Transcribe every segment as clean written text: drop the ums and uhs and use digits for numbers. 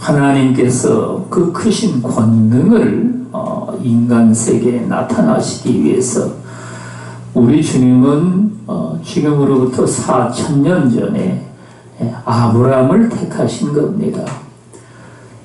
하나님께서 그 크신 권능을 인간 세계에 나타나시기 위해서 우리 주님은 지금으로부터 4,000년 전에 아브라함을 택하신 겁니다.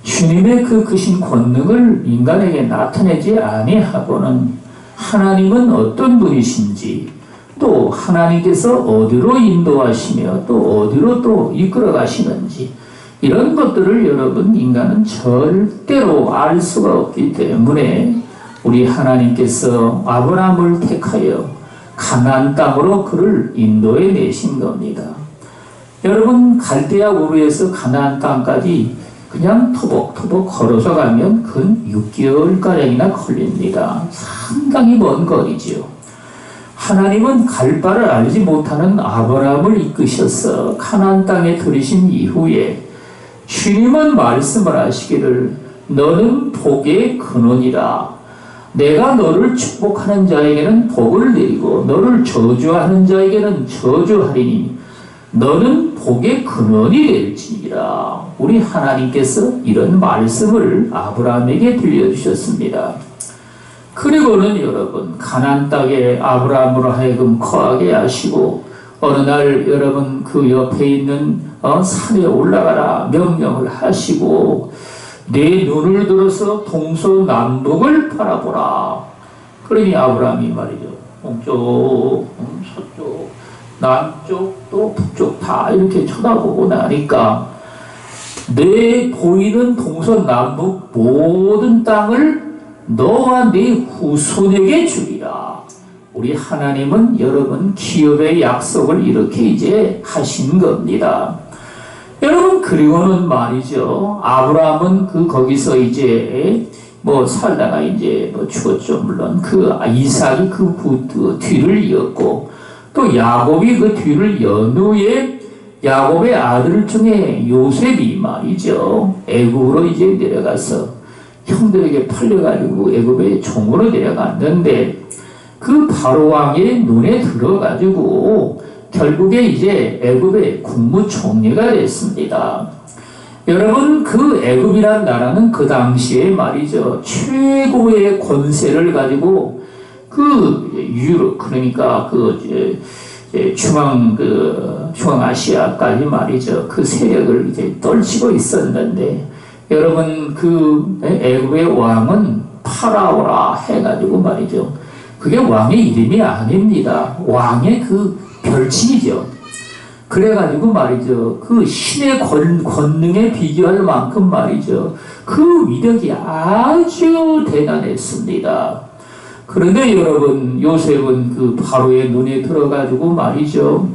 주님의 그 크신 권능을 인간에게 나타내지 아니하고는 하나님은 어떤 분이신지, 또 하나님께서 어디로 인도하시며 또 어디로 또 이끌어 가시는지, 이런 것들을 여러분 인간은 절대로 알 수가 없기 때문에 우리 하나님께서 아브라함을 택하여 가나안 땅으로 그를 인도해 내신 겁니다. 여러분, 갈대아 우르에서 가나안 땅까지 그냥 토복토복 걸어서 가면 근 6개월가량이나 걸립니다. 상당히 먼 거리지요. 하나님은 갈 바를 알지 못하는 아브라함을 이끄셔서 가나안 땅에 들이신 이후에 주님은 말씀을 하시기를 너는 복의 근원이라. 내가 너를 축복하는 자에게는 복을 내리고 너를 저주하는 자에게는 저주하리니 너는 복의 근원이 될지니라. 우리 하나님께서 이런 말씀을 아브라함에게 들려주셨습니다. 그리고는 여러분 가나안 땅에 아브라함으로 하여금 거하게 하시고 어느 날 여러분 그 옆에 있는 산에 올라가라 명령을 하시고 내 눈을 들어서 동서남북을 바라보라. 그러니 아브라함이 말이죠. 동쪽, 서쪽, 남쪽 또 북쪽 다 이렇게 쳐다보고 나니까 내 보이는 동서남북 모든 땅을 너와 네 후손에게 주리라. 우리 하나님은 여러분 기업의 약속을 이렇게 이제 하신 겁니다. 여러분, 그리고는 말이죠. 아브라함은 거기서 이제 살다가 이제 죽었죠. 물론 이삭이 그 뒤를 이었고 또 야곱이 그 뒤를 연 후에 야곱의 아들 중에 요셉이 말이죠. 애굽으로 이제 내려가서 형들에게 팔려가지고 애굽의 종으로 내려갔는데 그 바로 왕의 눈에 들어가지고 결국에 이제 애굽의 국무총리가 됐습니다. 여러분, 그 애굽이란 나라는 그 당시에 말이죠. 최고의 권세를 가지고 유럽, 그러니까 중앙아시아까지 말이죠. 그 세력을 이제 떨치고 있었는데 여러분 애굽의 왕은 파라오라 해가지고 말이죠. 그게 왕의 이름이 아닙니다. 왕의 별칭이죠. 그래가지고 말이죠. 그 신의 권능에 비교할 만큼 말이죠. 그 위력이 아주 대단했습니다. 그런데 여러분, 요셉은 바로의 눈에 들어가지고 말이죠.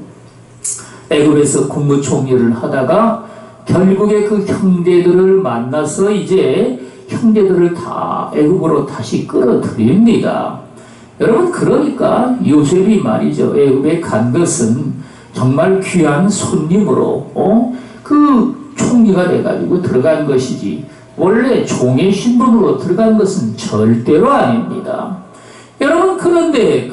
애굽에서 국무총리를 하다가 결국에 그 형제들을 만나서 이제 형제들을 다 애굽으로 다시 끌어들입니다. 여러분, 그러니까 요셉이 말이죠. 애굽에 간 것은 정말 귀한 손님으로 그 총리가 돼가지고 들어간 것이지 원래 종의 신분으로 들어간 것은 절대로 아닙니다. 여러분, 그런데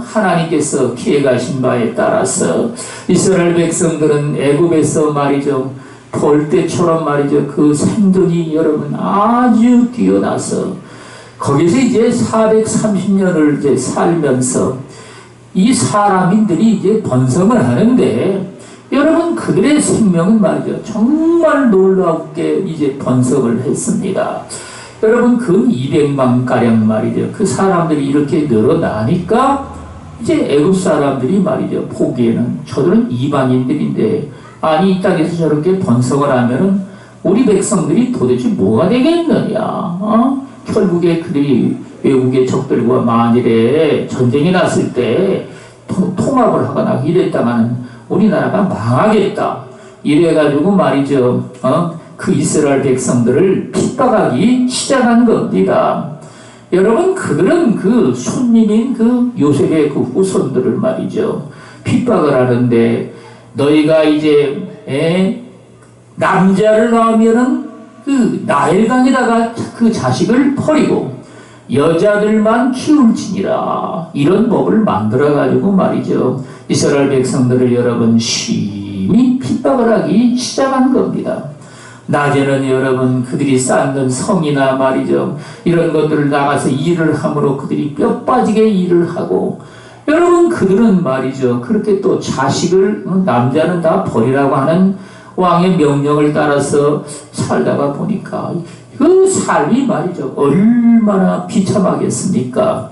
하나님께서 기획하신 바에 따라서 이스라엘 백성들은 애굽에서 말이죠. 벌떼처럼 말이죠. 그 생존이 여러분 아주 뛰어나서 거기서 이제 430년을 이제 살면서 이 사람인들이 이제 번성을 하는데 여러분 그들의 생명은 말이죠. 정말 놀랍게 이제 번성을 했습니다. 여러분 200만 가량 말이죠. 그 사람들이 이렇게 늘어나니까 이제 애굽 사람들이 말이죠. 보기에는 저들은 이방인들인데 아니 이 땅에서 저렇게 번성을 하면은 우리 백성들이 도대체 뭐가 되겠느냐? 결국에 그들이 외국의 적들과 만일에 전쟁이 났을 때 통합을 하거나 이랬다가는 우리나라가 망하겠다. 이래가지고 말이죠. 그 이스라엘 백성들을 핍박하기 시작한 겁니다. 여러분, 그들은 손님인 요셉의 후손들을 말이죠. 핍박을 하는데 너희가 이제 남자를 낳으면은 나일강에다가 그 자식을 버리고 여자들만 키울지니라. 이런 법을 만들어가지고 말이죠. 이스라엘 백성들을 여러분 심히 핍박을 하기 시작한 겁니다. 낮에는 여러분 그들이 쌓는 성이나 말이죠. 이런 것들을 나가서 일을 함으로 그들이 뼈 빠지게 일을 하고, 여러분 그들은 말이죠. 그렇게 또 자식을 남자는 다 버리라고 하는 왕의 명령을 따라서 살다가 보니까 그 삶이 말이죠. 얼마나 비참하겠습니까?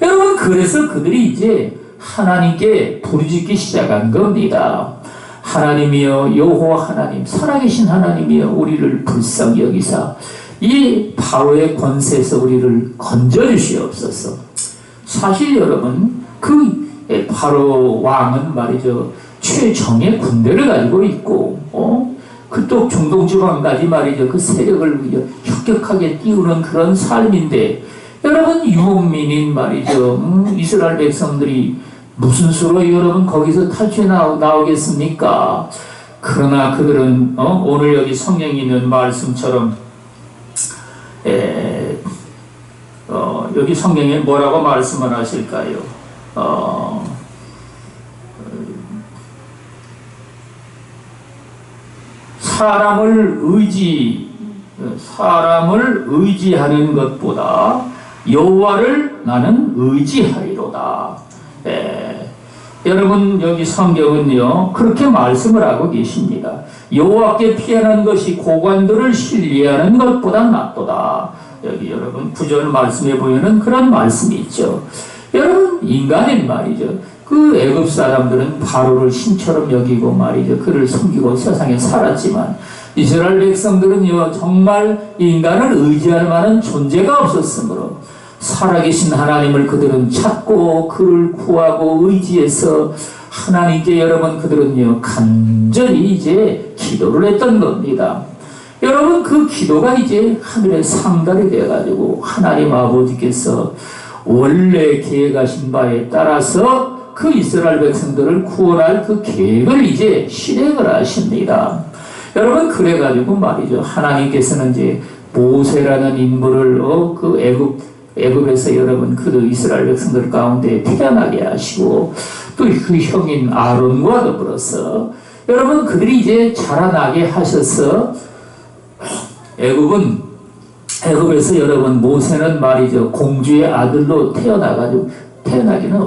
여러분 그래서 그들이 이제 하나님께 부르짖기 시작한 겁니다. 하나님이여, 여호와 하나님, 살아계신 하나님이여, 우리를 불쌍히 여기사 이 바로의 권세에서 우리를 건져주시옵소서. 사실 여러분 그 바로 왕은 말이죠, 최정의 군대를 가지고 있고, 그쪽 중동 지방까지 말이죠, 그 세력을 혁격하게 띄우는 그런 삶인데, 여러분 유목민인 말이죠, 이스라엘 백성들이 무슨 수로 여러분 거기서 탈출해 나오겠습니까? 그러나 그들은 오늘 여기 성경에 있는 말씀처럼 여기 성경에 뭐라고 말씀을 하실까요? 사람을 의지하는 것보다 여호와를 나는 의지하리로다. 여러분 여기 성경은요 그렇게 말씀을 하고 계십니다. 여호와께 피하는 것이 고관들을 신뢰하는 것보다 낫도다. 여기 여러분 구절 말씀에 보이는 그런 말씀이 있죠. 여러분 인간은 말이죠, 그 애굽 사람들은 바로를 신처럼 여기고 말이죠, 그를 섬기고 세상에 살았지만, 이스라엘 백성들은요 정말 인간을 의지할 만한 존재가 없었으므로 살아계신 하나님을 그들은 찾고 그를 구하고 의지해서 하나님께 여러분 그들은요 간절히 이제 기도를 했던 겁니다. 여러분 그 기도가 이제 하늘에 상달이 되어가지고 하나님 아버지께서 원래 계획하신 바에 따라서 그 이스라엘 백성들을 구원할 그 계획을 이제 실행을 하십니다. 여러분 그래가지고 말이죠, 하나님께서는 이제 모세라는 인물을 그 애굽에서 여러분 그 이스라엘 백성들 가운데 태어나게 하시고, 또 그 형인 아론과 더불어서 여러분 그들이 이제 자라나게 하셔서, 애굽에서 여러분 모세는 말이죠 공주의 아들로 태어나기는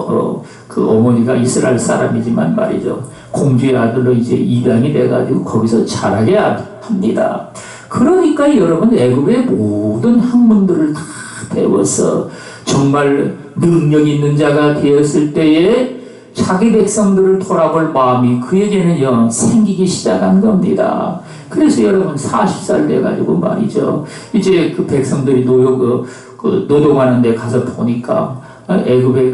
그 어머니가 이스라엘 사람이지만 말이죠 공주의 아들로 이제 입양이 돼가지고 거기서 자라게 합니다. 그러니까 여러분 애굽의 모든 학문들을 다 배워서 정말 능력 있는 자가 되었을 때에 자기 백성들을 돌아볼 마음이 그에게는요 생기기 시작한 겁니다. 그래서 여러분 40살 돼가지고 말이죠, 이제 그 백성들이 노동하는 데 가서 보니까 애굽의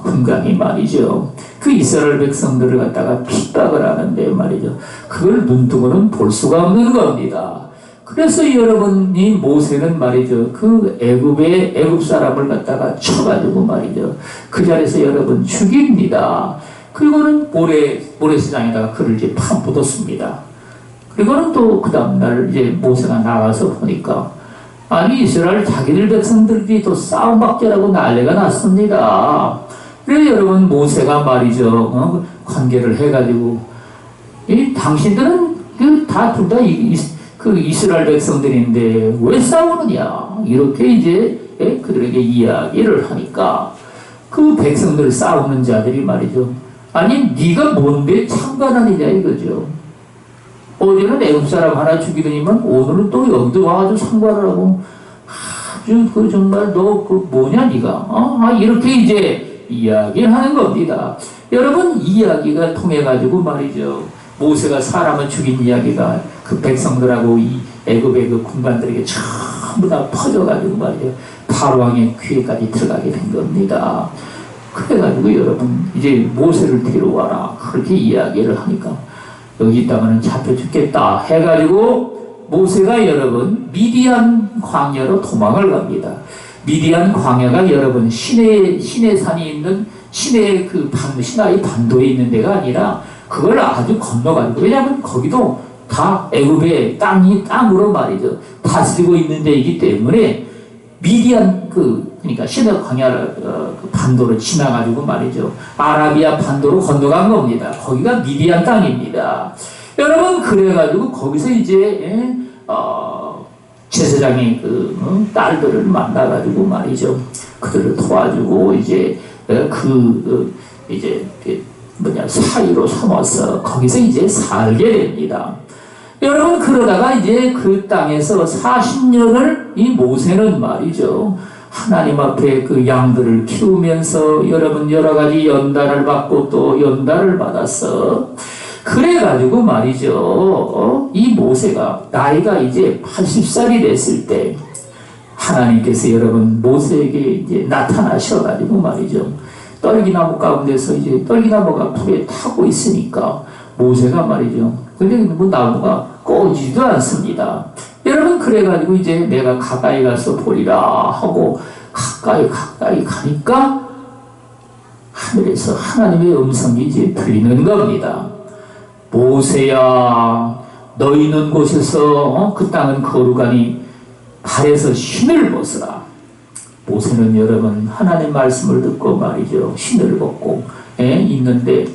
금강이 말이죠, 그 이스라엘 백성들을 갖다가 핍박을 하는데 말이죠, 그걸 눈뜨고는 볼 수가 없는 겁니다. 그래서 여러분이 모세는 말이죠, 그 애굽 사람을 갖다가 쳐가지고 말이죠, 그 자리에서 여러분 죽입니다. 그리고는 모래시장에다가 그를 이제 파묻었습니다. 그리고는 또 그 다음날 이제 모세가 나가서 보니까, 아니 이스라엘 자기들 백성들이 또 싸움박제라고 난리가 났습니다. 그래서 여러분 모세가 말이죠 관계를 해가지고, 당신들은 둘 다 그 이스라엘 백성들인데 왜 싸우느냐, 이렇게 이제 그들에게 이야기를 하니까, 그 백성들 싸우는 자들이 말이죠, 아니 네가 뭔데 참관하느냐 이거죠. 어제는 애국 사람 하나 죽이더니만 오늘은 또 여기도 와가지고 상관을 하고, 아주 정말 너 뭐냐 네가, 이렇게 이제 이야기를 하는 겁니다. 여러분 이 이야기가 통해 가지고 말이죠, 모세가 사람을 죽인 이야기가 그 백성들하고 이 애굽의 그 군관들에게 전부 다 퍼져가지고 말이죠, 바로 왕의 귀에까지 들어가게 된 겁니다. 그래가지고 여러분 이제 모세를 데려와라 그렇게 이야기를 하니까, 여기 있다가는 잡혀 죽겠다 해가지고 모세가 여러분 미디안 광야로 도망을 갑니다. 미디안 광야가 여러분 시내 산이 있는 시내의 시나이 반도에 있는 데가 아니라 그걸 아주 건너가지고, 왜냐하면 거기도 다 애굽의 땅으로 말이죠 다스리고 있는 데이기 때문에 미디안 그러니까 시내 광야 반도를 지나가지고 말이죠 아라비아 반도로 건너간 겁니다. 거기가 미디안 땅입니다. 여러분 그래가지고 거기서 이제 제사장이 딸들을 만나가지고 말이죠. 그들을 도와주고 이제 이제 사이로 삼아서 거기서 이제 살게 됩니다. 여러분 그러다가 이제 그 땅에서 40년을 이 모세는 말이죠. 하나님 앞에 그 양들을 키우면서 여러분 여러 가지 연단을 받고 또 연단을 받았어. 그래가지고 말이죠. 이 모세가 나이가 이제 80살이 됐을 때 하나님께서 여러분 모세에게 이제 나타나셔가지고 말이죠. 떨기나무 가운데서 이제 떨기나무가 불에 타고 있으니까 모세가 말이죠. 근데 뭐 나무가 꺼지지도 않습니다. 여러분 그래가지고 이제 내가 가까이 가서 보리라 하고 가까이 가니까 하늘에서 하나님의 음성이 이제 들리는 겁니다. 모세야 너 있는 곳에서 그 땅은 거룩하니 발에서 신을 벗으라. 모세는 여러분 하나님 말씀을 듣고 말이죠. 신을 벗고 있는데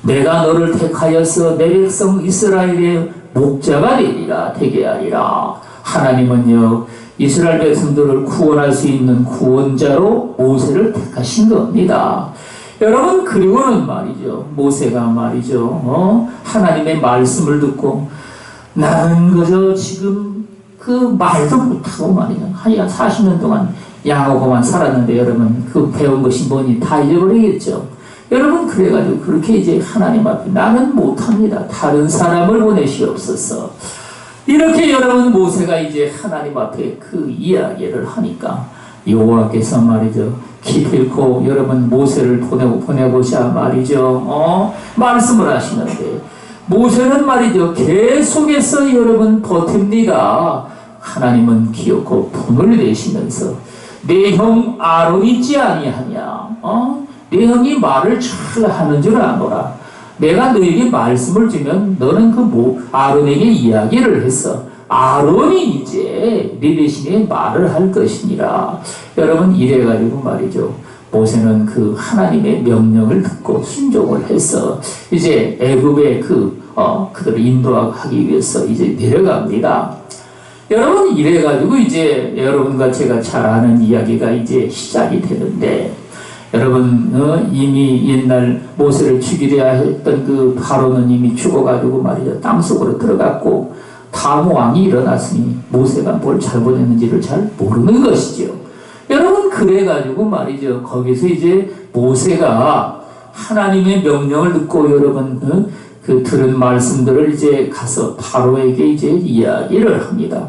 내가 너를 택하여서 내 백성 이스라엘의 목자가 되게 하리라. 하나님은요 이스라엘 백성들을 구원할 수 있는 구원자로 모세를 택하신 겁니다. 여러분 그리고는 말이죠. 모세가 말이죠. 하나님의 말씀을 듣고 나는 그저 지금 그 말도 못하고 말이죠. 한 40년 동안 양하고만 살았는데 여러분 그 배운 것이 뭐니 다 잊어버리겠죠. 여러분 그래가지고 그렇게 이제 하나님 앞에 나는 못합니다. 다른 사람을 보내시옵소서. 이렇게 여러분 모세가 이제 하나님 앞에 그 이야기를 하니까 여호와께서 말이죠. 기필코 여러분 모세를 보내고자 말이죠. 말씀을 하시는데 모세는 말이죠. 계속해서 여러분 버팁니다. 하나님은 기어코 분을 내시면서 내 형 아론 있지 아니하냐. 내 형이 말을 잘 하는 줄 아노라. 내가 너에게 말씀을 주면 너는 아론에게 이야기를 했어. 아론이 이제 네 대신에 말을 할 것이니라. 여러분 이래가지고 말이죠. 모세는 그 하나님의 명령을 듣고 순종을 해서 이제 애굽의 그들을 인도하기 위해서 이제 내려갑니다. 여러분 이래가지고 이제 여러분과 제가 잘 아는 이야기가 이제 시작이 되는데 여러분 이미 옛날 모세를 죽이려 했던 그 바로는 이미 죽어가지고 말이죠. 땅속으로 들어갔고 다모 왕이 일어났으니 모세가 뭘 잘못했는지를 잘 모르는 것이죠. 여러분 그래가지고 말이죠. 거기서 이제 모세가 하나님의 명령을 듣고 여러분 그 들은 말씀들을 이제 가서 바로에게 이제 이야기를 합니다.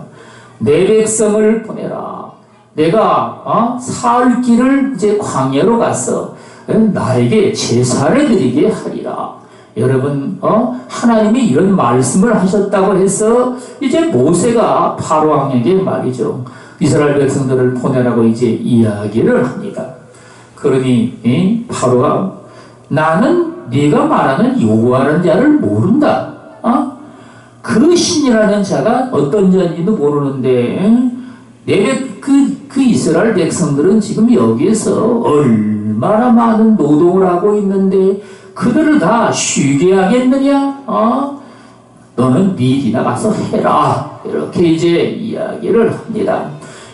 내 백성을 보내라. 내가 살 길을 이제 광야로 가서 나에게 제사를 드리게 하리라. 여러분 하나님이 이런 말씀을 하셨다고 해서 이제 모세가 바로 왕에게 말이죠. 이스라엘 백성들을 보내라고 이제 이야기를 합니다. 그러니 바로가 나는 네가 말하는 여호와라는 자를 모른다. 그 신이라는 자가 어떤 자인지도 모르는데 그 이스라엘 백성들은 지금 여기에서 얼마나 많은 노동을 하고 있는데 그들을 다 쉬게 하겠느냐? 너는 네 일이나 가서 해라. 이렇게 이제 이야기를 합니다.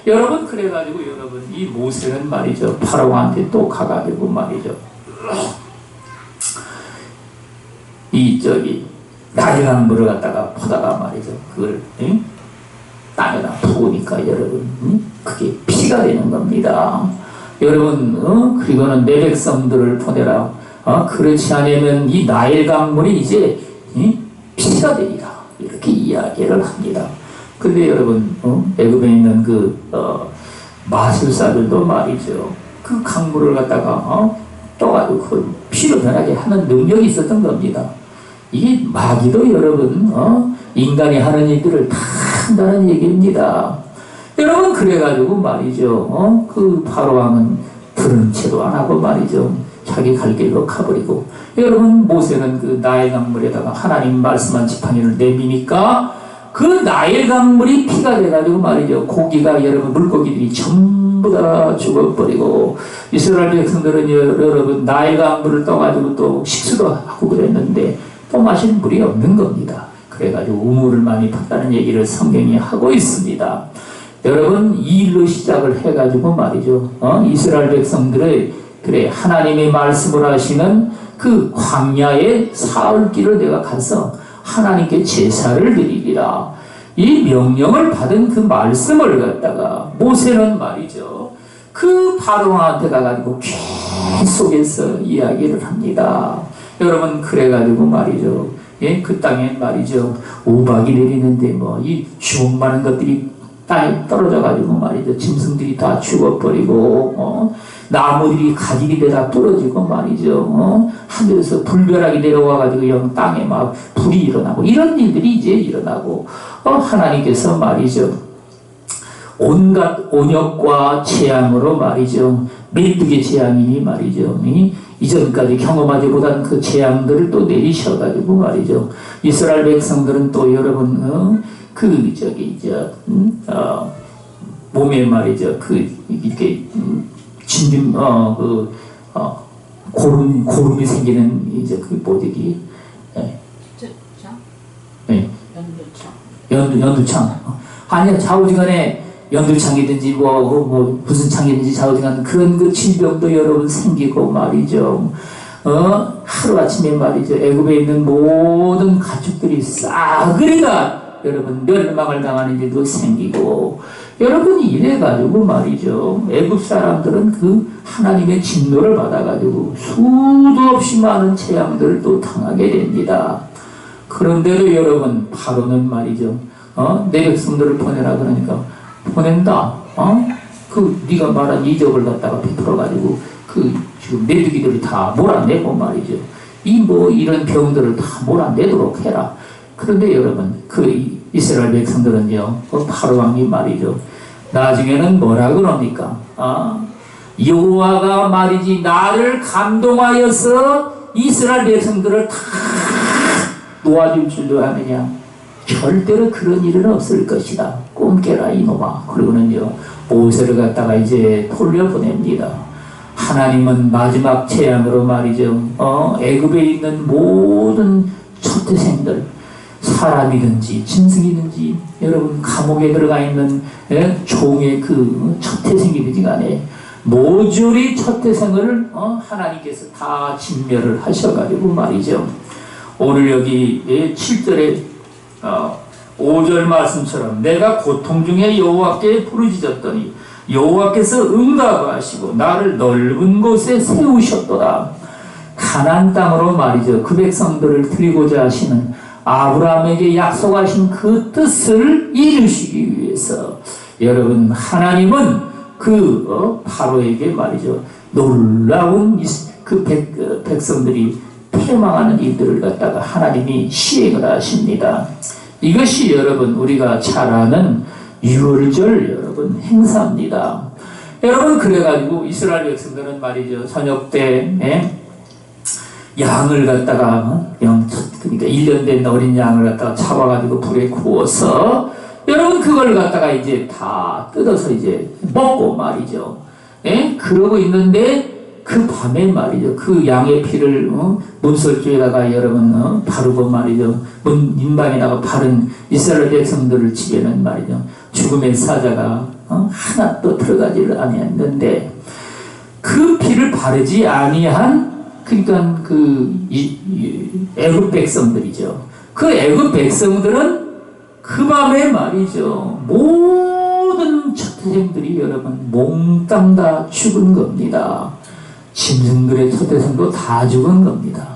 여러분 그래가지고 여러분 이 모세는 말이죠. 파라오한테 또 가가지고 말이죠. 나일강 물을 갖다가 보다가 말이죠. 그걸 땅에다 부으니까 여러분 그게 피가 되는 겁니다. 여러분 그리고는 내 백성들을 보내라. 그렇지 않으면 이 나일강 물이 이제 피가 되리라. 이렇게 이야기를 합니다. 근데 여러분 애굽에 있는 마술사들도 말이죠. 그 강물을 갖다가 떠가지고 그걸 피로 변하게 하는 능력이 있었던 겁니다. 이게 마귀도 여러분 인간이 하는 일들을 다 한다는 얘기입니다. 여러분 그래가지고 말이죠. 그 바로왕은 들은 채도 안 하고 말이죠. 자기 갈 길로 가버리고 여러분 모세는 그 나일 강물에다가 하나님 말씀한 지팡이를 내미니까 그 나일 강물이 피가 돼가지고 말이죠. 고기가 여러분 물고기들이 전부 다 죽어버리고 이스라엘 백성들은 여러분 나일 강물을 떠가지고 또 식수도 하고 그랬는데 또 마실 물이 없는 겁니다. 그래가지고 우물을 많이 팠다는 얘기를 성경이 하고 있습니다. 여러분 이 일로 시작을 해가지고 말이죠. 이스라엘 백성들의 그래 하나님의 말씀을 하시는 그 광야의 사흘길을 내가 가서 하나님께 제사를 드리리라. 이 명령을 받은 그 말씀을 갖다가 모세는 말이죠. 그 바로한테 가가지고 계속해서 이야기를 합니다. 여러분 그래가지고 말이죠. 예, 그 땅에 말이죠. 우박이 내리는데 뭐 이 주먹 많은 것들이 땅에 떨어져가지고 말이죠. 짐승들이 다 죽어버리고 나무들이 가지기 되다 부러지고 말이죠. 하늘에서 불벼락이 내려와가지고 영 땅에 막 불이 일어나고 이런 일들이 이제 일어나고 하나님께서 말이죠. 온갖 온역과 재앙으로 말이죠. 메뚜기 재앙이니 말이죠. 이전까지 경험하지 못한 그 재앙들을 또 내리셔가지고 말이죠. 이스라엘 백성들은 또 여러분 몸에 말이죠. 이렇게 진균 고름이 생기는 이제 그 뭐지? 네. 연두창. 아니야 좌우지간에 연두창이든지 뭐 무슨 창이든지 좌우지간 그런 그 질병도 여러분 생기고 말이죠. 하루아침에 말이죠. 애굽에 있는 모든 가축들이 싸그리가 여러분 멸망을 당하는 일도 생기고 여러분 이래가지고 말이죠. 애굽 사람들은 그 하나님의 진노를 받아가지고 수도 없이 많은 재앙들을 또 당하게 됩니다. 그런데도 여러분 바로는 말이죠. 내 백성들을 보내라 그러니까 보낸다. 네가 말한 이적을 갖다가 베풀어가지고 지금 메뚜기들이 다 몰아내고 말이죠. 이런 병들을 다 몰아내도록 해라. 그런데 여러분 이스라엘 백성들은요. 바로 왕이 말이죠. 나중에는 뭐라 그럽니까? 여호와가 말이지 나를 감동하여서 이스라엘 백성들을 다 놓아줄 줄도 아느냐. 절대로 그런 일은 없을 것이다. 꿈 깨라 이놈아. 그러고는요. 모세를 갖다가 이제 돌려보냅니다. 하나님은 마지막 재앙으로 말이죠. 애굽에 있는 모든 초태생들 사람이든지 짐승이든지 여러분 감옥에 들어가 있는 종의 그 초태생이든지 간에 모조리 초태생을 하나님께서 다 진멸을 하셔가지고 말이죠. 오늘 여기 7절에 5절 말씀처럼 내가 고통 중에 여호와께 부르짖었더니 여호와께서 응답하시고 나를 넓은 곳에 세우셨도다. 가나안 땅으로 말이죠. 그 백성들을 드리고자 하시는 아브라함에게 약속하신 그 뜻을 이루시기 위해서 여러분 하나님은 바로에게 말이죠. 놀라운 그 백성들이 패망하는 일들을 갖다가 하나님이 시행을 하십니다. 이것이 여러분 우리가 잘 아는 유월절 여러분 행사입니다. 여러분 그래가지고 이스라엘 백성들은 말이죠. 저녁 때 양을 갖다가 그러니까 1년 된 어린 양을 갖다가 잡아가지고 불에 구워서 여러분 그걸 갖다가 이제 다 뜯어서 이제 먹고 말이죠. 그러고 있는데 그 밤에 말이죠. 그 양의 피를 문설주에다가 여러분 바르고 말이죠. 인방에다가 바른 이스라엘 백성들을 집에는 말이죠. 죽음의 사자가 하나도 들어가지를 아니했는데 그 피를 바르지 아니한 그러니까 애굽 백성들이죠. 그 애굽 백성들은 그 밤에 말이죠. 모든 초태생들이 여러분 몽땅 다 죽은 겁니다. 짐승들의 초태생도 다 죽은 겁니다.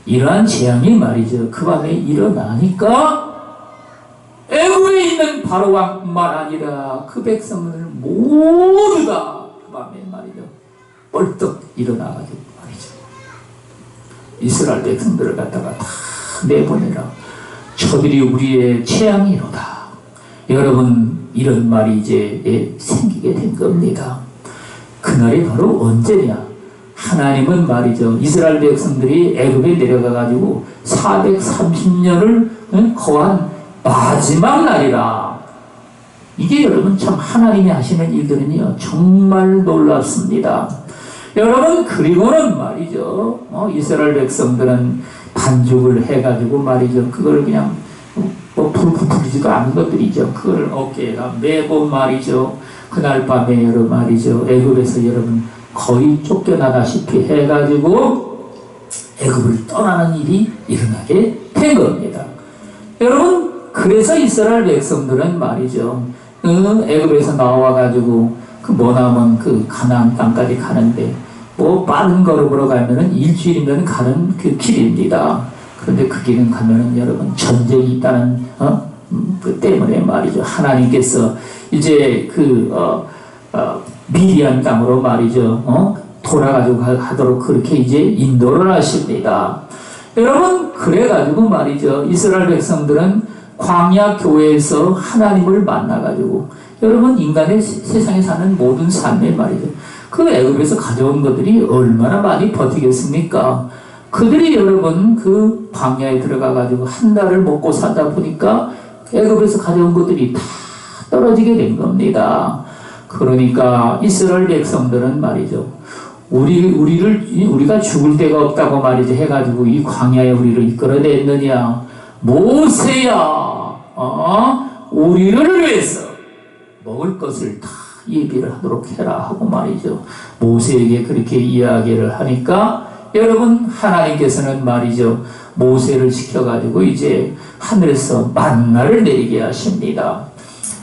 이러한 재앙이 말이죠. 그 밤에 일어나니까 애굽에 있는 바로 왕뿐만 아니라 그 백성들 모두 다 그 밤에 말이죠. 벌떡 일어나가지고 말이죠. 이스라엘 백성들을 갖다가 다 내보내라. 저들이 우리의 재앙이로다. 여러분 이런 말이 이제 생기게 된 겁니다. 그날이 바로 언제냐? 하나님은 말이죠. 이스라엘 백성들이 애굽에 내려가가지고 430년을 거한 마지막 날이라. 이게 여러분 참 하나님이 하시는 일들은요 정말 놀랍습니다. 여러분, 그리고는 말이죠. 이스라엘 백성들은 반죽을 해가지고 말이죠. 그걸 그냥 불 붙이지도 않은 것들이죠. 그걸 어깨에다 매고 말이죠. 그날 밤에 여러분 말이죠. 애굽에서 여러분 거의 쫓겨나다시피 해가지고 애굽을 떠나는 일이 일어나게 된 겁니다. 여러분, 그래서 이스라엘 백성들은 말이죠. 애굽에서 나와가지고 그 머나먼 그 가나안 땅까지 가는데 빠른 걸음으로 가면은 일주일이면 가는 그 길입니다. 그런데 그 길은 가면은 여러분 전쟁이 있다는 그 때문에 말이죠. 하나님께서 이제 미디안 땅으로 말이죠. 돌아가지고 하도록 그렇게 이제 인도를 하십니다. 여러분, 그래가지고 말이죠. 이스라엘 백성들은 광야 교회에서 하나님을 만나가지고 여러분 인간의 세상에 사는 모든 삶에 말이죠. 그 애굽에서 가져온 것들이 얼마나 많이 버티겠습니까? 그들이 여러분 그 광야에 들어가가지고 한 달을 먹고 살다 보니까 애굽에서 가져온 것들이 다 떨어지게 된 겁니다. 그러니까 이스라엘 백성들은 말이죠. 우리가 죽을 데가 없다고 말이죠. 해가지고 이 광야에 우리를 이끌어냈느냐. 모세야, 우리를 위해서 먹을 것을 다 예비를 하도록 해라 하고 말이죠. 모세에게 그렇게 이야기를 하니까 여러분 하나님께서는 말이죠. 모세를 시켜가지고 이제 하늘에서 만나를 내리게 하십니다.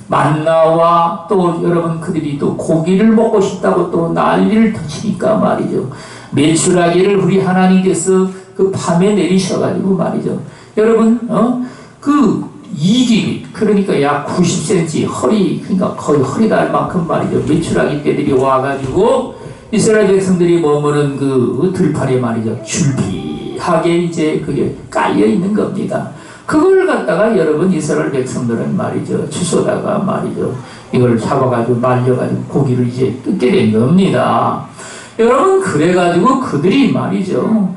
만나와 또 여러분 그들이 또 고기를 먹고 싶다고 또 난리를 터치니까 말이죠. 메추라기를 우리 하나님께서 그 밤에 내리셔가지고 말이죠. 여러분 그 이기 그러니까 약 90cm 허리 그러니까 거의 허리 닿을 만큼 말이죠. 메추라기 떼들이 와가지고 이스라엘 백성들이 머무는 그 들판에 말이죠. 줄비하게 이제 그게 깔려 있는 겁니다. 그걸 갖다가 여러분 이스라엘 백성들은 말이죠. 주워다가 말이죠. 이걸 잡아가지고 말려가지고 고기를 이제 뜯게 된 겁니다. 여러분 그래가지고 그들이 말이죠.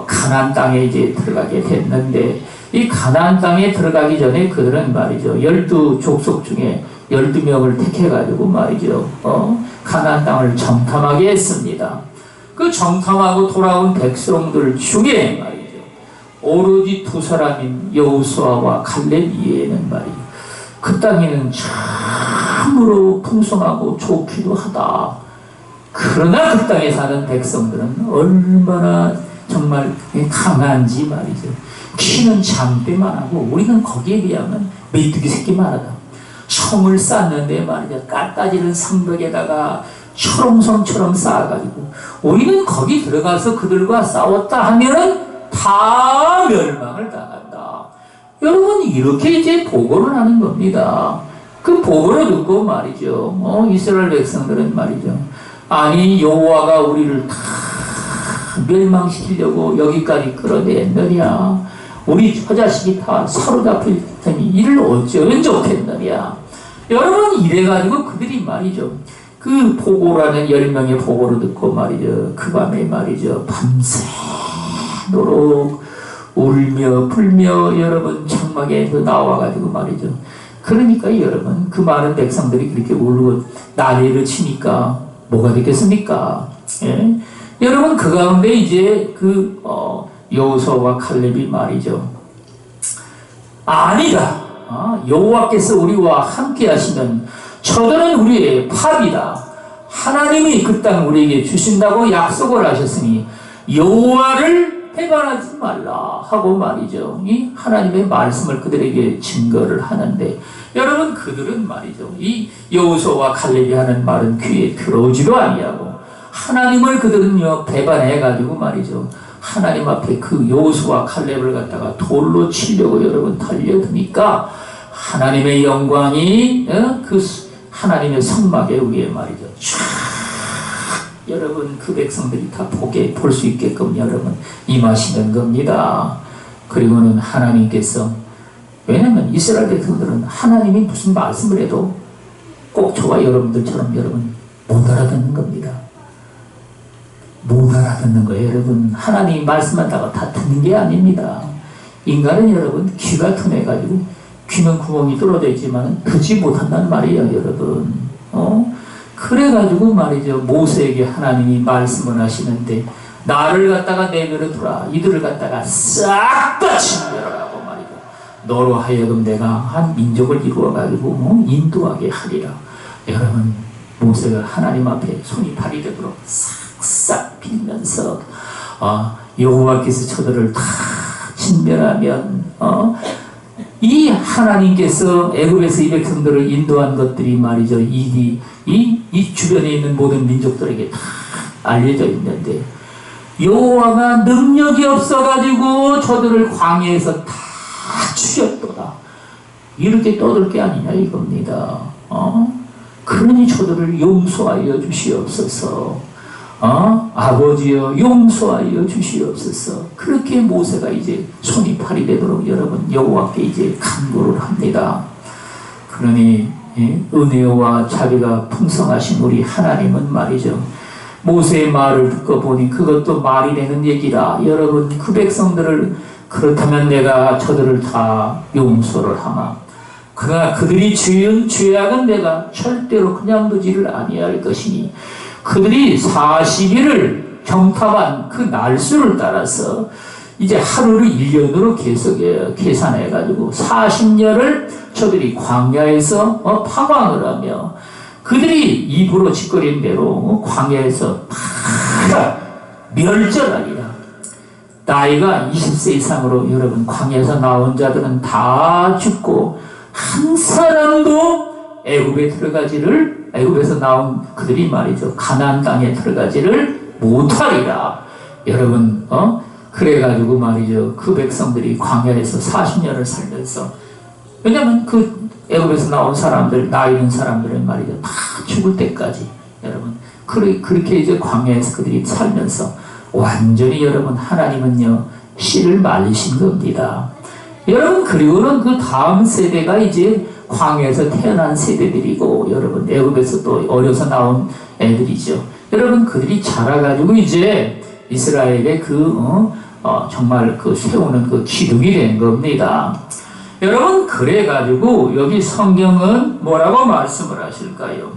가나안 땅에 이제 들어가게 됐는데 이 가나안 땅에 들어가기 전에 그들은 말이죠. 12족속 중에 12명을 택해가지고 말이죠. 가나안 땅을 정탐하게 했습니다. 그 정탐하고 돌아온 백성들 중에 말이죠. 오로지 두 사람인 여호수아와 갈렙 이외에는 말이죠. 그 땅에는 참으로 풍성하고 좋기도 하다. 그러나 그 땅에 사는 백성들은 얼마나 정말 강한지 말이죠. 키는 장대만 하고 우리는 거기에 비하면 메뚜기 새끼만 하다. 성을 쌓는데 말이죠. 깎아지는 성벽에다가 초롱성처럼 쌓아가지고 우리는 거기 들어가서 그들과 싸웠다 하면은 다 멸망을 당한다. 여러분 이렇게 이제 보고를 하는 겁니다. 그 보고를 듣고 말이죠. 이스라엘 백성들은 말이죠. 아니 여호와가 우리를 다 멸망시키려고 여기까지 끌어냈느냐. 우리 처자식이 다 사로잡힐 테니 이를 어쩌면 좋겠느냐. 여러분 이래가지고 그들이 말이죠. 그 보고라는 10명의 보고를 듣고 말이죠. 그 밤에 말이죠. 밤새도록 울며 불며 여러분 장막에서 나와가지고 말이죠. 그러니까 여러분 그 많은 백성들이 그렇게 울고 난리를 치니까 뭐가 되겠습니까? 예? 여러분 그 가운데 이제 그 여호수아와 칼렙이 말이죠. 아니다. 여호와께서 우리와 함께 하시면 저들은 우리의 팝이다. 하나님이 그 땅 우리에게 주신다고 약속을 하셨으니 여호와를 배반하지 말라 하고 말이죠. 이 하나님의 말씀을 그들에게 증거를 하는데 여러분 그들은 말이죠. 이 여호수아와 칼렙이 하는 말은 귀에 들어오지도 아니하고 하나님을 그들은요 배반해가지고 말이죠. 하나님 앞에 그 여호수아와 칼렙을 갖다가 돌로 치려고 여러분 달려드니까 하나님의 영광이 그 하나님의 성막에 위에 말이죠. 쫙 여러분 그 백성들이 다 볼 수 있게끔 여러분 임하시는 겁니다. 그리고는 하나님께서 왜냐하면 이스라엘 백성들은 하나님이 무슨 말씀을 해도 꼭 저와 여러분들처럼 여러분 못 알아듣는 겁니다. 못 알아듣는 거예요. 여러분 하나님 말씀한다고 다 듣는 게 아닙니다. 인간은 여러분 귀가 튼해가지고 귀는 구멍이 뚫어져 있지만 듣지 못한다는 말이에요. 여러분 그래가지고 말이죠. 모세에게 하나님이 말씀을 하시는데 나를 갖다가 내버려 두라. 이들을 갖다가 싹 다 진멸하라고 말이죠. 너로 하여금 내가 한 민족을 이루어가지고 인도하게 하리라. 여러분, 모세가 하나님 앞에 손이 발이 되도록 싹싹 빌면서 여호와께서 저들을 다 진멸하면 이 하나님께서 애굽에서 이 백성들을 인도한 것들이 말이죠. 이 주변에 있는 모든 민족들에게 다 알려져 있는데 여호와가 능력이 없어가지고 저들을 광야에서 다 죽였도다. 이렇게 떠들 게 아니냐 이겁니다. 그러니 저들을 용서하여 주시옵소서. 아버지여 용서하여 주시옵소서. 그렇게 모세가 이제 손이 팔이 되도록 여러분 여호와께 이제 간구를 합니다. 그러니 은혜와 자비가 풍성하신 우리 하나님은 말이죠. 모세의 말을 듣고 보니 그것도 말이 되는 얘기라. 여러분 그 백성들을 그렇다면 내가 저들을 다 용서를 하마. 그러나 그들이 지은 죄악은 내가 절대로 그냥 두지를 아니할 것이니 그들이 40일을 경탑한 그 날수를 따라서 이제 하루를 1년으로 계산해가지고 40년을 저들이 광야에서 파광을 하며 그들이 입으로 짓거린 대로 광야에서 다 멸절하리라. 나이가 20세 이상으로 여러분 광야에서 나온 자들은 다 죽고 한 사람도 애굽에서 나온 그들이 말이죠. 가나안 땅에 들어가지를 못하리라. 여러분, 그래가지고 말이죠. 그 백성들이 광야에서 40년을 살면서, 왜냐면 그 애굽에서 나온 사람들, 나이 있는 사람들은 말이죠. 다 죽을 때까지, 여러분. 그렇게 이제 광야에서 그들이 살면서, 완전히 여러분, 하나님은요, 씨를 말리신 겁니다. 여러분, 그리고는 그 다음 세대가 이제 광야에서 태어난 세대들이고, 여러분, 애굽에서 또 어려서 나온 애들이죠. 여러분, 그들이 자라가지고 이제 이스라엘의 정말 세우는 그 기둥이 된 겁니다. 여러분, 그래가지고 여기 성경은 뭐라고 말씀을 하실까요?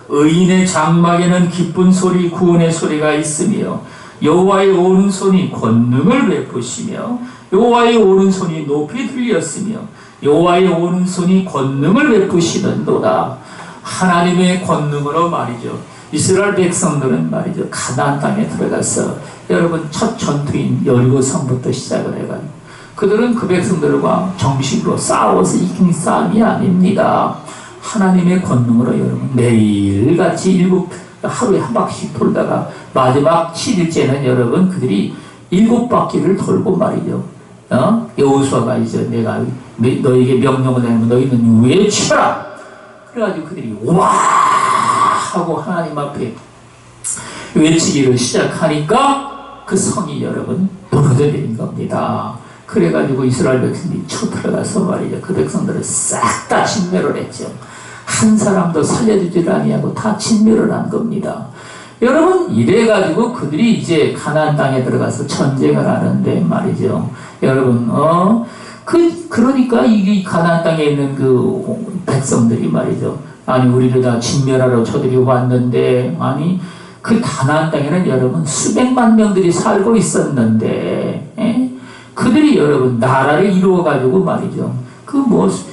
의인의 장막에는 기쁜 소리, 구원의 소리가 있으며, 여호와의 오른손이 권능을 베푸시며, 여호와의 오른손이 높이 들렸으며, 여호와의 오른손이 권능을 베푸시는도다. 하나님의 권능으로 말이죠. 이스라엘 백성들은 말이죠. 가나안 땅에 들어가서 여러분 첫 전투인 여리고성부터 시작을 해가지고 그들은 그 백성들과 정식으로 싸워서 이긴 싸움이 아닙니다. 하나님의 권능으로 여러분 매일같이 하루에 한 바퀴씩 돌다가 마지막 7일째는 여러분 그들이 7바퀴를 돌고 말이죠. 여호수아가 이제 내가 너에게 명령을 내면 너희는 외쳐라. 그래가지고 그들이 와 하고 하나님 앞에 외치기를 시작하니까 그 성이 여러분 무너져 내린 겁니다. 그래가지고 이스라엘 백성들이 쳐 들어가서 말이죠. 그 백성들을 싹 다 진멸을 했죠. 한 사람도 살려주질 아니하고 다 진멸을 한 겁니다. 여러분 이래가지고 그들이 이제 가나안 땅에 들어가서 전쟁을 하는데 말이죠. 여러분 그러니까 이 가나안 땅에 있는 그 백성들이 말이죠. 아니 우리를 다 진멸하러 저들이 왔는데 아니 그 가나안 땅에는 여러분 수백만 명들이 살고 있었는데 그들이 여러분 나라를 이루어가지고 말이죠. 그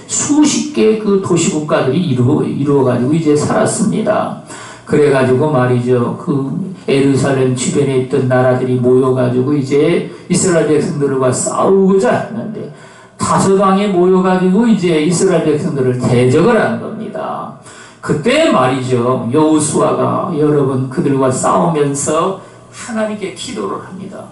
수십 개 그 도시국가들이 이루어가지고 이제 살았습니다. 그래가지고 말이죠. 그 예루살렘 주변에 있던 나라들이 모여가지고 이제 이스라엘 백성들과 싸우고자 했는데 5왕에 모여가지고 이제 이스라엘 백성들을 대적을 한 겁니다. 그때 말이죠. 여호수아가 여러분 그들과 싸우면서 하나님께 기도를 합니다.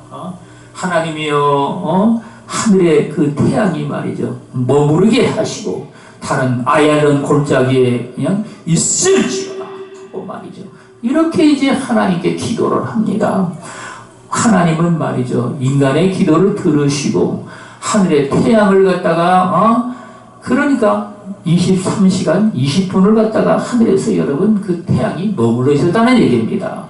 하나님이여 하늘의 그 태양이 말이죠. 머무르게 하시고 다른 아야른 골짜기에 그냥 있을지어다 하고 말이죠. 이렇게 이제 하나님께 기도를 합니다. 하나님은 말이죠. 인간의 기도를 들으시고 하늘의 태양을 갖다가 그러니까 23시간 20분을 갖다가 하늘에서 여러분 그 태양이 머물러 있었다는 얘기입니다.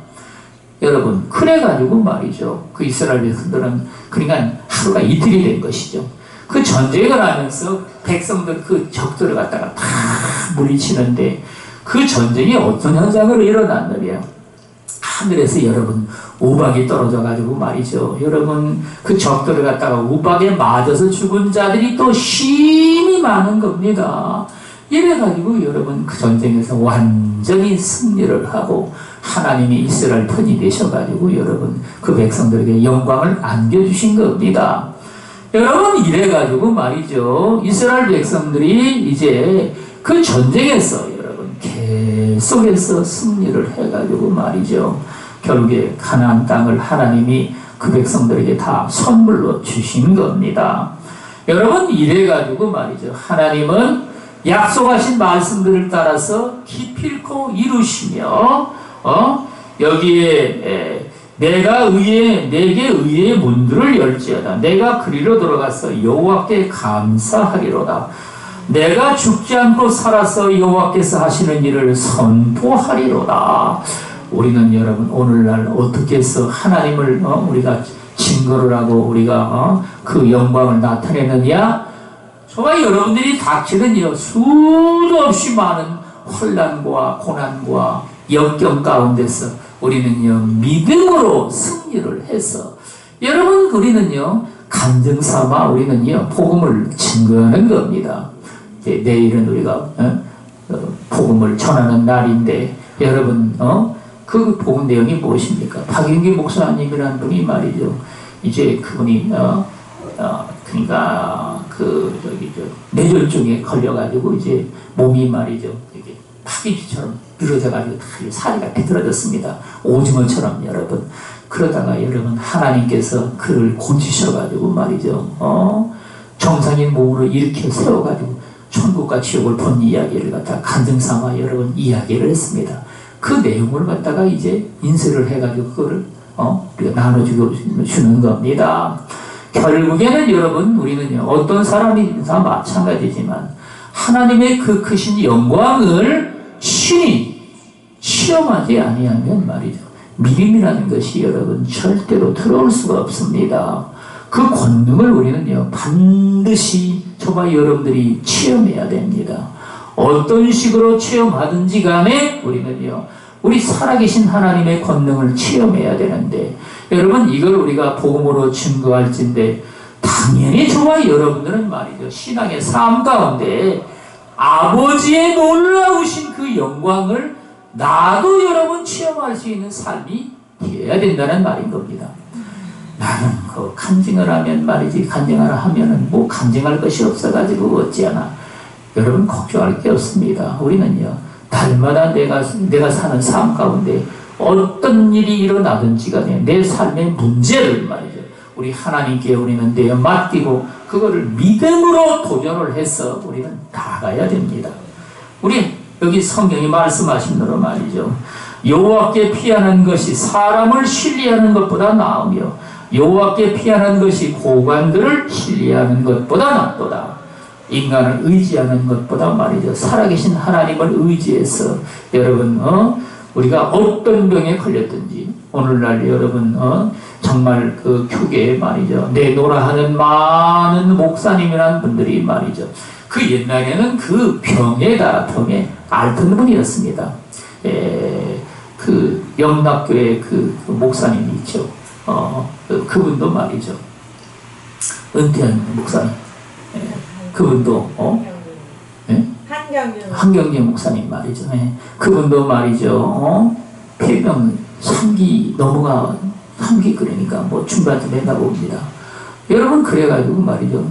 여러분 그래가지고 말이죠. 그 이스라엘 백성들은 그러니까 하루가 이틀이 된 것이죠. 그 전쟁을 하면서 백성들 그 적들을 갖다가 다 물리치는데 그 전쟁이 어떤 현상으로 일어났느냐. 하늘에서 여러분 우박이 떨어져 가지고 말이죠. 여러분 그 적들을 갖다가 우박에 맞아서 죽은 자들이 또 심히 많은 겁니다. 이래 가지고 여러분 그 전쟁에서 완전히 승리를 하고 하나님이 이스라엘 편이 되셔 가지고 여러분 그 백성들에게 영광을 안겨주신 겁니다. 여러분 이래 가지고 말이죠. 이스라엘 백성들이 이제 그 전쟁에서 여러분 계속해서 승리를 해 가지고 말이죠. 결국에 가나안 땅을 하나님이 그 백성들에게 다 선물로 주신 겁니다. 여러분 이래 가지고 말이죠. 하나님은 약속하신 말씀들을 따라서 기필코 이루시며 여기에 내게 의의 문들을 열지어다. 내가 그리로 들어가서 여호와께 감사하리로다. 내가 죽지 않고 살아서 여호와께서 하시는 일을 선포하리로다. 우리는 여러분 오늘날 어떻게 해서 하나님을 우리가 증거를 하고 우리가 그 영광을 나타내느냐? 정말 여러분들이 닥치는 수도 없이 많은 혼란과 고난과 역경 가운데서 우리는요 믿음으로 승리를 해서 여러분 우리는요 간증 삼아 우리는요 복음을 증거하는 겁니다. 내일은 우리가 복음을 전하는 날인데 여러분 그 복음 내용이 무엇입니까? 박윤기 목사님이라는 분이 말이죠. 이제 그분이 그러니까 뇌졸중에 걸려가지고 이제 몸이 말이죠 이게 파기지처럼 늘어져가지고 살이가 비틀어졌습니다. 오징어처럼 여러분. 그러다가 여러분 하나님께서 그를 고치셔가지고 말이죠. 정상인 몸으로 일으켜 세워가지고 천국과 지옥을 본 이야기를 갖다가 간증삼아 여러분 이야기를 했습니다. 그 내용을 갖다가 이제 인쇄를 해가지고 그거를 우리가 나눠주는 겁니다. 결국에는 여러분 우리는요 어떤 사람이 다 마찬가지지만 하나님의 그 크신 영광을 신이 체험하지 아니하면 말이죠 믿음이라는 것이 여러분 절대로 들어올 수가 없습니다. 그 권능을 우리는요 반드시 저와 여러분들이 체험해야 됩니다. 어떤 식으로 체험하든지 간에 우리는요 우리 살아계신 하나님의 권능을 체험해야 되는데 여러분 이걸 우리가 복음으로 증거할진데 당연히 저와 여러분들은 말이죠 신앙의 삶 가운데 아버지의 놀라우신 그 영광을 나도 여러분 체험할 수 있는 삶이 되어야 된다는 말인 겁니다. 나는 그 간증을 하면 말이지 간증을 하면은 뭐 간증할 것이 없어가지고 어찌하나 여러분 걱정할 게 없습니다. 우리는요 날마다 내가 사는 삶 가운데 어떤 일이 일어나든지 간에 내 삶의 문제를 말이죠 우리 하나님께 우리는 내어 맡기고 그거를 믿음으로 도전을 해서 우리는 나아가야 됩니다. 우리 여기 성경이 말씀하신 대로 말이죠 여호와께 피하는 것이 사람을 신뢰하는 것보다 나으며 여호와께 피하는 것이 고관들을 신뢰하는 것보다 낫도다. 인간을 의지하는 것보다 말이죠 살아계신 하나님을 의지해서 여러분 우리가 어떤 병에 걸렸든지 오늘날 여러분 정말 그 교계에 말이죠 내노라 하는 많은 목사님이라는 분들이 말이죠 그 옛날에는 그 병에 앓던 분이었습니다. 그 영락교회 그 목사님이 있죠. 그분도 말이죠 은퇴한 목사님 그분도 한경재 목사님 말이죠. 그분도 말이죠. 폐병 3기 넘어가 3기 그러니까 뭐 중반쯤 된다고 봅니다. 여러분 그래가지고 말이죠.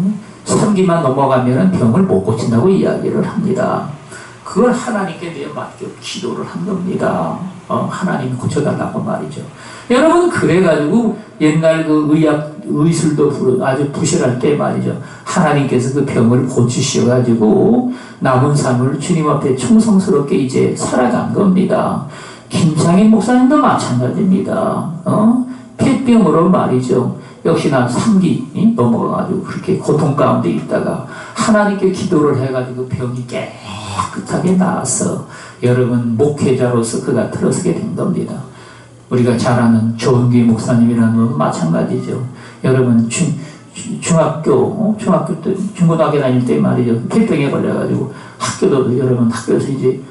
3기만 넘어가면 병을 못 고친다고 이야기를 합니다. 그걸 하나님께 내어 맡겨 기도를 한 겁니다. 하나님이 고쳐달라고 말이죠. 여러분 그래가지고 옛날 그 의술도 아주 부실할 때 말이죠. 하나님께서 그 병을 고치셔가지고 남은 삶을 주님 앞에 충성스럽게 이제 살아간 겁니다. 김창인 목사님도 마찬가지입니다. 폐병으로 말이죠. 역시나 3기 넘어가가지고 그렇게 고통 가운데 있다가 하나님께 기도를 해가지고 병이 깨끗하게 나아서 여러분 목회자로서 그가 들어서게 된 겁니다. 우리가 잘 아는 조은기 목사님이라는 건 마찬가지죠. 여러분 중고등학교 다닐 때 말이죠. 폐병에 걸려가지고 학교도 여러분 학교에서 이제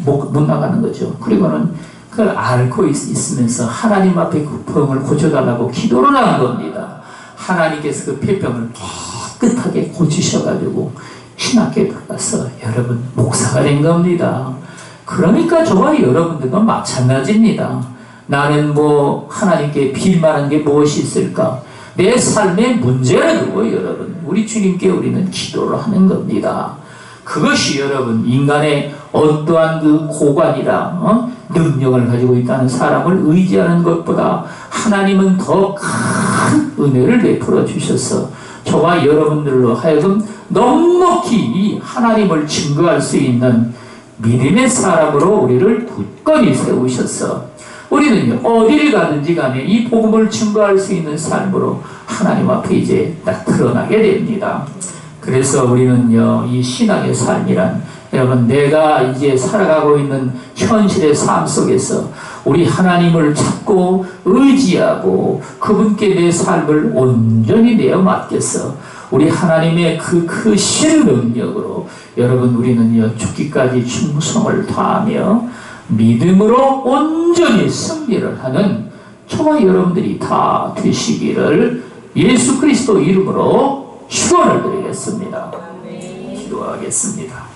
못 나가는 거죠. 그리고는 그걸 앓고 있으면서 하나님 앞에 그 병을 고쳐달라고 기도를 한 겁니다. 하나님께서 그 폐병을 깨끗하게 고치셔가지고 신학교에 들어가서 여러분 목사가 된 겁니다. 그러니까 저와 여러분들과 마찬가지입니다. 나는 뭐 하나님께 빌만한 게 무엇이 있을까? 내 삶의 문제를 두고 여러분 우리 주님께 우리는 기도를 하는 겁니다. 그것이 여러분 인간의 어떠한 그 고관이라 능력을 가지고 있다는 사람을 의지하는 것보다 하나님은 더 큰 은혜를 베풀어 주셔서 저와 여러분들로 하여금 넉넉히 하나님을 증거할 수 있는 믿음의 사람으로 우리를 굳건히 세우셔서 우리는 어디를 가든지 간에 이 복음을 증거할 수 있는 삶으로 하나님 앞에 이제 딱 드러나게 됩니다. 그래서 우리는요, 이 신앙의 삶이란 여러분 내가 이제 살아가고 있는 현실의 삶 속에서 우리 하나님을 찾고 의지하고 그분께 내 삶을 온전히 내어 맡겨서 우리 하나님의 그 크신 능력으로 여러분 우리는요 죽기까지 충성을 다하며 믿음으로 온전히 승리를 하는 저와 여러분들이 다 되시기를 예수 그리스도 이름으로 축원을 드리겠습니다. 기도하겠습니다.